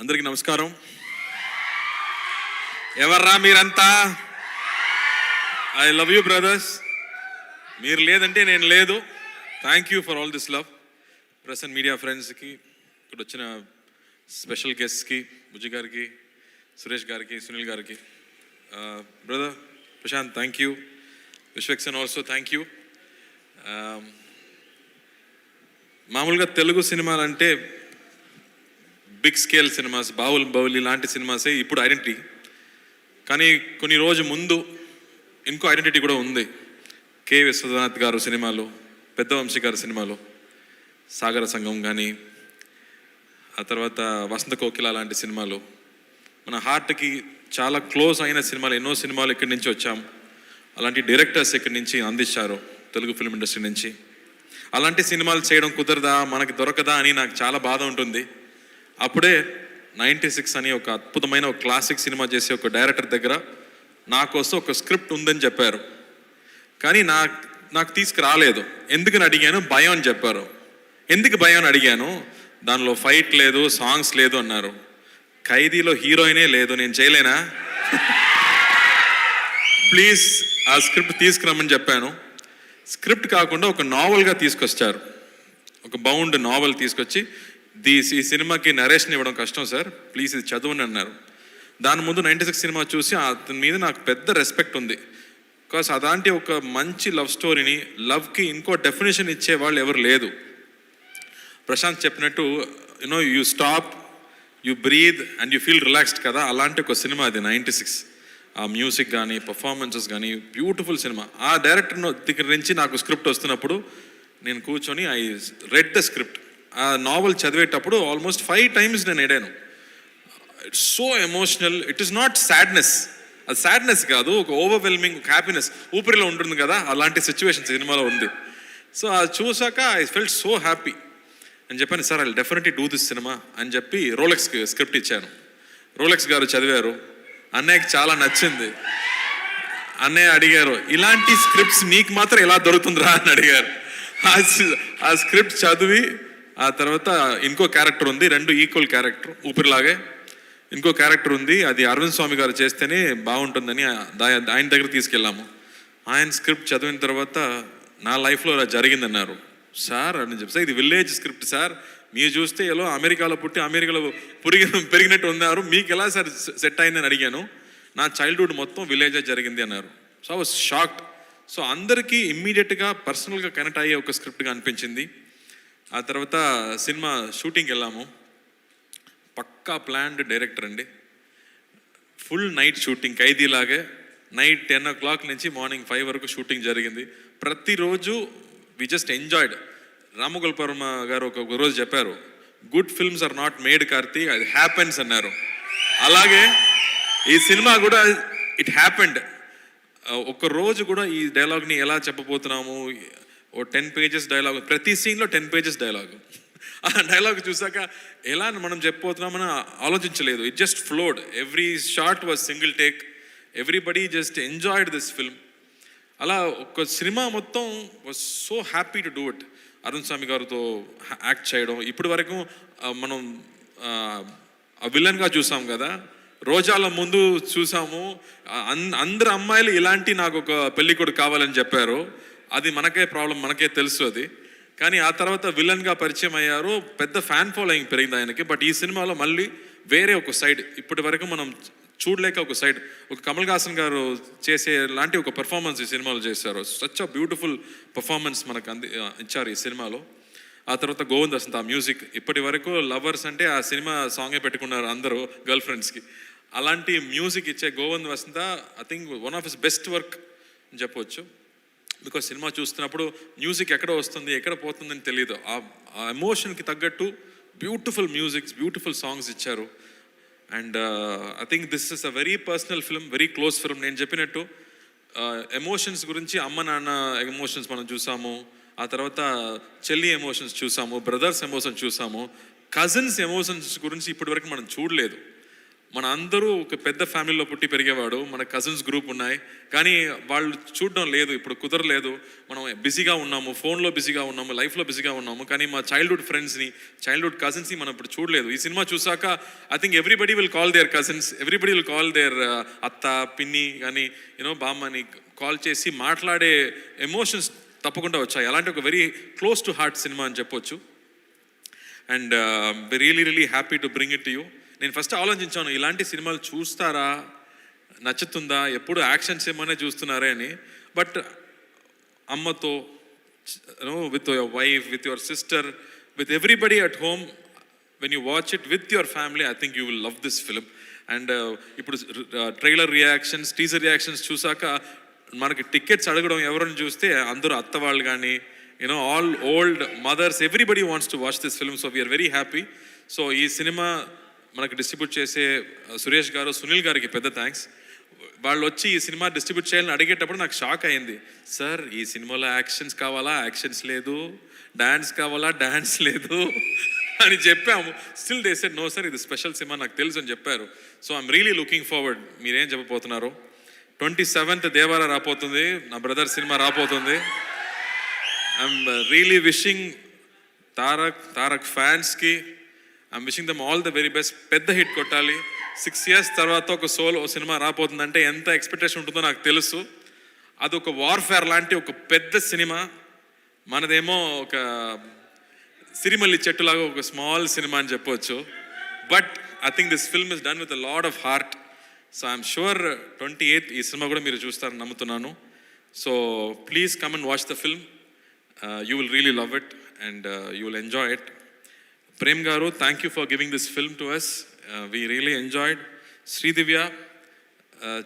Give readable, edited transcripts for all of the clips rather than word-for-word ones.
అందరికీ నమస్కారం. ఎవర్రా మీరంతా? I love you brothers. మీరు లేదంటే నేను లేదు. Thank you for all this love. Press and media ఫ్రెండ్స్కి, ఇక్కడ వచ్చిన స్పెషల్ గెస్ట్కి, బుజ్జి గారికి, సురేష్ గారికి, సునీల్ గారికి, brother Prashanth thank you, Vishwaksen also thank you. మామూలుగా తెలుగు సినిమాలు అంటే బిగ్ స్కేల్ సినిమాస్, బాహుబలి లాంటి సినిమాసే ఇప్పుడు ఐడెంటిటీ. కానీ కొన్ని రోజు ముందు ఇంకో ఐడెంటిటీ కూడా ఉంది. కె విశ్వనాథ్ గారు సినిమాలు, పెద్ద వంశీ గారు సినిమాలు, సాగర సంఘం కానీ, ఆ తర్వాత వసంత కోకిల లాంటి సినిమాలు, మన హార్ట్కి చాలా క్లోజ్ అయిన సినిమాలు, ఎన్నో సినిమాలు ఇక్కడి నుంచి వచ్చాం. అలాంటి డైరెక్టర్స్ ఇక్కడి నుంచి అందించారు తెలుగు ఫిల్మ్ ఇండస్ట్రీ నుంచి. అలాంటి సినిమాలు చేయడం కుదరదా, మనకి దొరకదా అని నాకు చాలా బాధ ఉంటుంది. అప్పుడే 96 అని ఒక అద్భుతమైన ఒక క్లాసిక్ సినిమా చేసే ఒక డైరెక్టర్ దగ్గర నా కోసం ఒక స్క్రిప్ట్ ఉందని చెప్పారు. కానీ నాకు తీసుకురాలేదు. ఎందుకని అడిగాను, భయం అని చెప్పారు. ఎందుకు భయం అని అడిగాను, దానిలో ఫైట్ లేదు, సాంగ్స్ లేదు అన్నారు. ఖైదీలో హీరోయినే లేదు, నేను చేయలేనా? ప్లీజ్ ఆ స్క్రిప్ట్ తీసుకురమ్మని చెప్పాను. స్క్రిప్ట్ కాకుండా ఒక నావల్గా తీసుకొచ్చారు. ఒక బౌండ్ నావల్ తీసుకొచ్చి, ఈ సినిమాకి నరేషన్ ఇవ్వడం కష్టం సార్, ప్లీజ్ ఇది చదవండి అన్నారు. దాని ముందు 96 సినిమా చూసి అతని మీద నాకు పెద్ద రెస్పెక్ట్ ఉంది. బికాస్ అలాంటి ఒక మంచి లవ్ స్టోరీని, లవ్కి ఇంకో డెఫినేషన్ ఇచ్చే వాళ్ళు ఎవరు లేదు. ప్రశాంత్ చెప్పినట్టు you stop, you breathe and you feel relaxed కదా, అలాంటి ఒక సినిమా అది 96. ఆ మ్యూజిక్ కానీ, పర్ఫార్మెన్సెస్ కానీ బ్యూటిఫుల్ సినిమా. ఆ డైరెక్టర్ దగ్గర నుంచి నాకు స్క్రిప్ట్ వస్తున్నప్పుడు నేను కూర్చొని ఐ రెడ్ ద స్క్రిప్ట్. ఆ నావల్ చదివేటప్పుడు ఆల్మోస్ట్ 5 times నేను ఎడాను. It's so emotional. It is not sadness, అది సాడ్నెస్ కాదు, ఒక ఓవర్వెల్మింగ్ హ్యాపీనెస్ ఊపిరిలో ఉంటుంది కదా, అలాంటి సిచ్యువేషన్ సినిమాలో ఉంది. సో అది చూసాక ఐ ఫెల్ట్ సో హ్యాపీ అని చెప్పాను. Sir I definitely do this cinema అని చెప్పి రోలెక్స్కి స్క్రిప్ట్ ఇచ్చాను. రోలెక్స్ గారు చదివారు. అన్నయ్యకి చాలా నచ్చింది. అన్నయ్య అడిగారు, ఇలాంటి స్క్రిప్ట్స్ నీకు మాత్రం ఎలా దొరుకుతుందిరా అని అడిగారు. ఆ స్క్రిప్ట్ చదివి, ఆ తర్వాత ఇంకో క్యారెక్టర్ ఉంది, 2 ఈక్వల్ క్యారెక్టర్, ఊపిరిలాగే ఇంకో క్యారెక్టర్ ఉంది, అది అరవింద్ స్వామి గారు చేస్తేనే బాగుంటుందని ఆయన దగ్గర తీసుకెళ్ళాము. ఆయన స్క్రిప్ట్ చదివిన తర్వాత నా లైఫ్లో అలా జరిగిందన్నారు. సార్ అని చెప్పి, ఇది విలేజ్ స్క్రిప్ట్ సార్, మీరు చూస్తే ఎలా అమెరికాలో పుట్టి అమెరికాలో పెరిగినట్టు ఉన్నారు, మీకు ఎలా సార్ సెట్ అయిందని అడిగాను. నా చైల్డ్హుడ్ మొత్తం విలేజే జరిగింది అన్నారు. So I was shocked. So అందరికీ ఇమ్మీడియట్గా పర్సనల్గా కనెక్ట్ అయ్యే ఒక స్క్రిప్ట్గా అనిపించింది. ఆ తర్వాత సినిమా షూటింగ్కి వెళ్ళాము. పక్కా ప్లాన్డ్ డైరెక్టర్ అండి. ఫుల్ నైట్ షూటింగ్, ఖైదీలాగే నైట్ 10 o'clock నుంచి మార్నింగ్ 5 వరకు షూటింగ్ జరిగింది. ప్రతిరోజు వి జస్ట్ ఎంజాయ్డ్. రామగోపాల్ గారు ఒక రోజు చెప్పారు, good films are not made Karthi, అది హ్యాపెన్స్ అన్నారు. అలాగే ఈ సినిమా కూడా ఇట్ హ్యాపెండ్. ఒక రోజు కూడా ఈ డైలాగ్ని ఎలా చెప్పబోతున్నాము, ఓ 10 pages డైలాగ్, ప్రతి సీన్లో 10 pages డైలాగ్. ఆ డైలాగ్ చూసాక ఎలా మనం చెప్పబోతున్నామని ఆలోచించలేదు. It just flowed. Every shot was single take. Everybody just enjoyed this film. అలా ఒక సినిమా మొత్తం was so happy to do it. Arun Swamy గారితో యాక్ట్ చేయడం, ఇప్పటి వరకు మనం విలన్గా చూసాం కదా, రోజాల ముందు చూసాము. అందరు అమ్మాయిలు ఇలాంటి నాకు ఒక పెళ్లి కొడుకు కావాలని చెప్పారు. అది మనకే ప్రాబ్లం, మనకే తెలుసు అది. కానీ ఆ తర్వాత విలన్గా పరిచయం అయ్యారు, పెద్ద ఫ్యాన్ ఫాలోయింగ్ పెరిగింది ఆయనకి. బట్ ఈ సినిమాలో మళ్ళీ వేరే ఒక సైడ్, ఇప్పటి వరకు మనం చూడలేక ఒక సైడ్, ఒక కమల్ హాసన్ గారు చేసే లాంటి ఒక పెర్ఫార్మెన్స్ ఈ సినిమాలో చేశారు. సచ్ అ బ్యూటిఫుల్ పెర్ఫార్మెన్స్ మనకు ఇచ్చారు ఈ సినిమాలో. ఆ తర్వాత గోవింద్ వసంత్ ఆ మ్యూజిక్, ఇప్పటి వరకు లవర్స్ అంటే ఆ సినిమా సాంగే పెట్టుకున్నారు అందరూ గర్ల్ ఫ్రెండ్స్కి. అలాంటి మ్యూజిక్ ఇచ్చే Govind Vasanth I think one of his best work అని చెప్పవచ్చు. బికాస్ సినిమా చూస్తున్నప్పుడు మ్యూజిక్ ఎక్కడ వస్తుంది, ఎక్కడ పోతుందని తెలియదు. ఆ ఎమోషన్కి తగ్గట్టు బ్యూటిఫుల్ మ్యూజిక్స్, బ్యూటిఫుల్ సాంగ్స్ ఇచ్చారు. And I think this is a very personal film, very close film. నేను చెప్పినట్టు ఎమోషన్స్ గురించి అమ్మ నాన్న ఎమోషన్స్ మనం చూసాము, ఆ తర్వాత చెల్లి ఎమోషన్స్ చూసాము, బ్రదర్స్ ఎమోషన్స్ చూసాము, కజిన్స్ ఎమోషన్స్ గురించి ఇప్పటి వరకు మనం చూడలేదు. మన అందరూ ఒక పెద్ద ఫ్యామిలీలో పుట్టి పెరిగేవాడు, మన కజిన్స్ గ్రూప్ ఉన్నాయి, కానీ వాళ్ళు చూడడం లేదు, ఇప్పుడు కుదరలేదు, మనం బిజీగా ఉన్నాము, ఫోన్లో బిజీగా ఉన్నాము, లైఫ్లో బిజీగా ఉన్నాము, కానీ మా చైల్డ్హుడ్ ఫ్రెండ్స్ని, చైల్డ్హుడ్ కజిన్స్ని మనం ఇప్పుడు చూడలేదు. ఈ సినిమా చూసాక I think everybody will call there cousins, everybody will call there అత్త, పిన్ని కానీ బామ్మని కాల్ చేసి మాట్లాడే ఎమోషన్స్ తప్పకుండా వచ్చాయి. అలాంటి ఒక very close to heart cinema అని చెప్పొచ్చు. And really happy to bring it to you. నేను ఫస్ట్ ఆలోచించాను, ఇలాంటి సినిమాలు చూస్తారా, నచ్చుతుందా, ఎప్పుడు యాక్షన్స్ ఏమైనా చూస్తున్నారే అని. బట్ అమ్మతో, with your wife, with your sister, with everybody at home, when you watch it with your family, I think you will love this film. And ఇప్పుడు ట్రైలర్ రియాక్షన్స్, టీజర్ రియాక్షన్స్ చూసాక మనకి tickets అడగడం ఎవరిని చూస్తే అందరూ అత్త వాళ్ళు కానీ all old mothers, everybody wants to watch this film. So we are very happy. So ఈ సినిమా మనకు డిస్ట్రిబ్యూట్ చేసే సురేష్ గారు, సునీల్ గారికి పెద్ద థ్యాంక్స్. వాళ్ళు వచ్చి ఈ సినిమా డిస్ట్రిబ్యూట్ చేయాలని అడిగేటప్పుడు నాకు షాక్ అయింది. సార్ ఈ సినిమాలో యాక్షన్స్ కావాలా, యాక్షన్స్ లేదు, డాన్స్ కావాలా, డాన్స్ లేదు అని చెప్పాము. Still they said no sir, ఇది స్పెషల్ సినిమా, నాకు తెలుసు అని చెప్పారు. So I'm really looking forward. మీరేం చెప్పబోతున్నారు? 27th దేవారా రాపోతుంది, నా బ్రదర్ సినిమా రాపోతుంది. ఐఎమ్ రియలీ విషింగ్ తారక్ ఫ్యాన్స్కి, I'm wishing them all the very best. పెద్ద హిట్ కొట్టాలి. 6 years తర్వాత ఒక సోలో సినిమా రాపోతుందంటే ఎంత ఎక్స్పెక్టేషన్ ఉంటుందో నాకు తెలుసు. అదొక వార్ఫేర్ లాంటి ఒక పెద్ద సినిమా. మనదేమో ఒక సిరిమల్లి చెట్టులాగా ఒక స్మాల్ సినిమా అని చెప్పొచ్చు. But I think this film is done with a lot of heart. So I'm sure 28th ఈ సినిమా కూడా మీరు చూస్తారని నమ్ముతున్నాను. సో please come and watch the film. You will really love it and you will enjoy it. Prem గారు, thank you for giving this film to us. We really enjoyed. Sridivya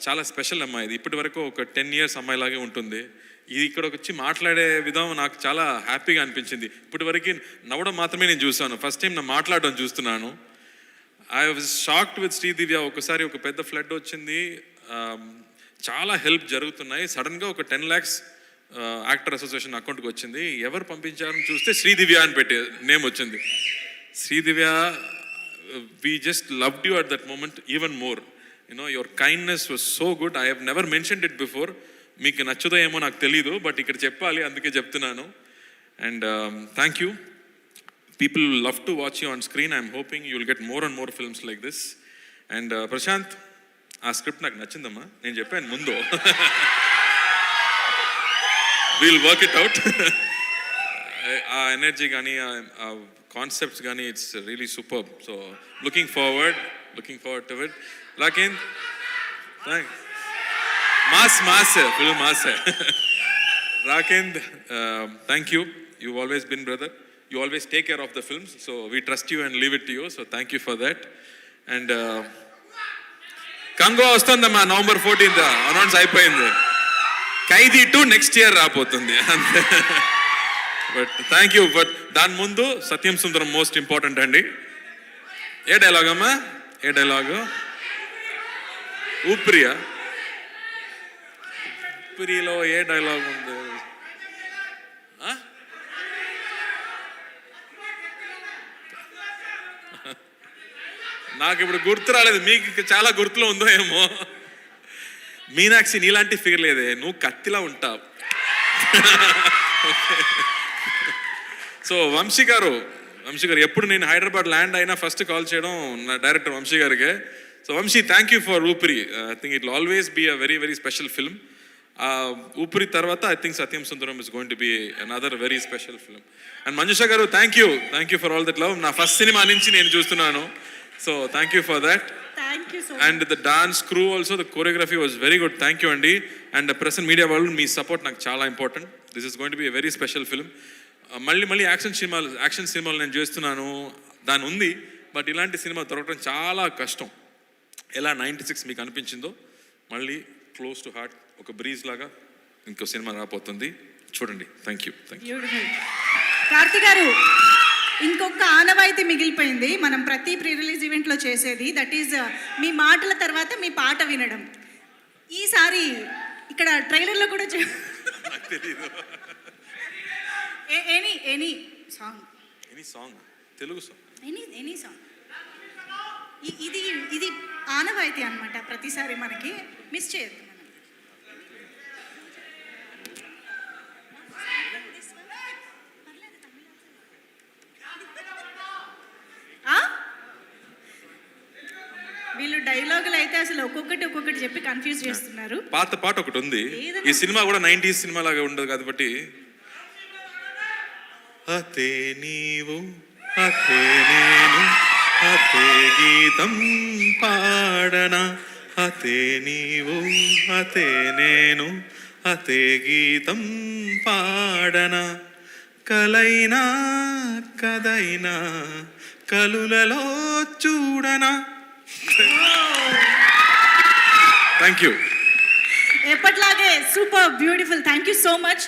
చాలా special అమ్మాయి. ఇది ఇప్పటి వరకు ఒక 10 years అమ్మాయిలాగే ఉంటుంది. ఇది ఇక్కడికి వచ్చి మాట్లాడే విధానం నాకు చాలా హ్యాపీగా అనిపించింది. ఇప్పటి వరకు నవ్వడం మాత్రమే నేను చూసాను, ఫస్ట్ టైం నా మాట్లాడడం చూస్తున్నాను. I was shocked with Sridivya. ఒకసారి ఒక పెద్ద ఫ్లడ్ వచ్చింది, చాలా హెల్ప్ జరుగుతున్నాయి, సడన్గా ఒక 10 lakhs యాక్టర్ అసోసియేషన్ అకౌంట్కి వచ్చింది. ఎవరు పంపించారని చూస్తే శ్రీదివ్య అని పెట్టే నేమ్ వచ్చింది. Sridivya, we just loved you at that moment even more. Your kindness was so good. I have never mentioned it before. మీకు నచ్చుదో ఏమో నాకు తెలీదు, బట్ ఇక్కడ చెప్పాలి, అందుకే చెప్తున్నాను. And thank you. People will love to watch you on screen. I'm hoping you will get more and more films like this. And Prashanth, ఆ script నాకు నచ్చిందమ్మా, నేను చెప్పాను ముందు. We'll work it out. ఆ ఎనర్జీ కానీ, ఆ కాన్సెప్ట్స్ కానీ, it's really super. So looking forward to it. Rakend, mass full mass. Rakend, thank you. You've always been brother. You always take care of the films, so we trust you and leave it to you, so thank you for that. And Congo వస్తుందమ్మా, November 14th announce అయిపోయింది. ఖైదీ 2 next year రాపోతుంది అంతే. But thank you. But దాని ముందు సత్యం సుందరం most important అండి. ఏ dialogue అమ్మా? ఏ dialogue? ఊపిరియా? ఊపిరిలో ఏ dialogue ఉంది? నాకు ఇప్పుడు గుర్తు రాలేదు, మీకు చాలా గుర్తులో ఉందో ఏమో. మీనాక్షి, నీలాంటి ఫిగర్ లేదే, నువ్వు కత్తిలా ఉంటావు. సో వంశీ గారు ఎప్పుడు నేను హైదరాబాద్ ల్యాండ్ అయినా ఫస్ట్ కాల్ చేయడం నా డైరెక్టర్ వంశీ గారికి. So Vamsi, thank you for Oopiri. I think it will always be a very very special film. Oopiri తర్వాత I think Satyam Sundaram is going to be another very special film. And Manjusha గారు, thank you for all that love. నా first cinema నుంచి నేను చూస్తున్నాను. So thank you for that. Thank you so much. And the dance crew also, the choreography was very good. Thank you Andy. And the press and media వాళ్ళు మీ support నాకు చాలా important. This is going to be a very special film. మళ్ళీ action సినిమాలు నేను చేస్తున్నాను, దాని ఉంది, but ఇలాంటి సినిమా దొరకడం చాలా కష్టం. ఎలా 96 మీకు అనిపించిందో, మళ్ళీ క్లోజ్ టు హార్ట్, ఒక బ్రీజ్ లాగా ఇంకో సినిమా రాబోతుంది, చూడండి. Thank you. కార్తీ గారు, ఇంకొక ఆనవాయితీ మిగిలిపోయింది మనం ప్రతి ప్రీ రిలీజ్ ఈవెంట్లో చేసేది, దట్ ఈజ్ మీ మాటల తర్వాత మీ పాట వినడం. ఈసారి ఇక్కడ ట్రైలర్లో కూడా any song, Telugu song, any song, ఇది ఆనవాయితీ అన్నమాట ప్రతిసారి మనకి మిస్ చేయొద్దు మనం. ఆ? వీళ్ళు డైలాగులు అయితే అసలు ఒక్కొక్కటి చెప్పి కన్ఫ్యూజ్ చేస్తున్నారు. పాత పాట ఒకటి ఉంది. ఏదైనా ఈ సినిమా కూడా 90s సినిమా లాగా ఉండదు కాబట్టి అతే నీవు అతే నేను అతే గీతం పాడనా అతే నీవు అతే నేను అతే గీతం పాడనా కలైనా కదైనా కలులలో చూడనా. Thank you. ఎప్పట్లాగే super beautiful. Thank you so much.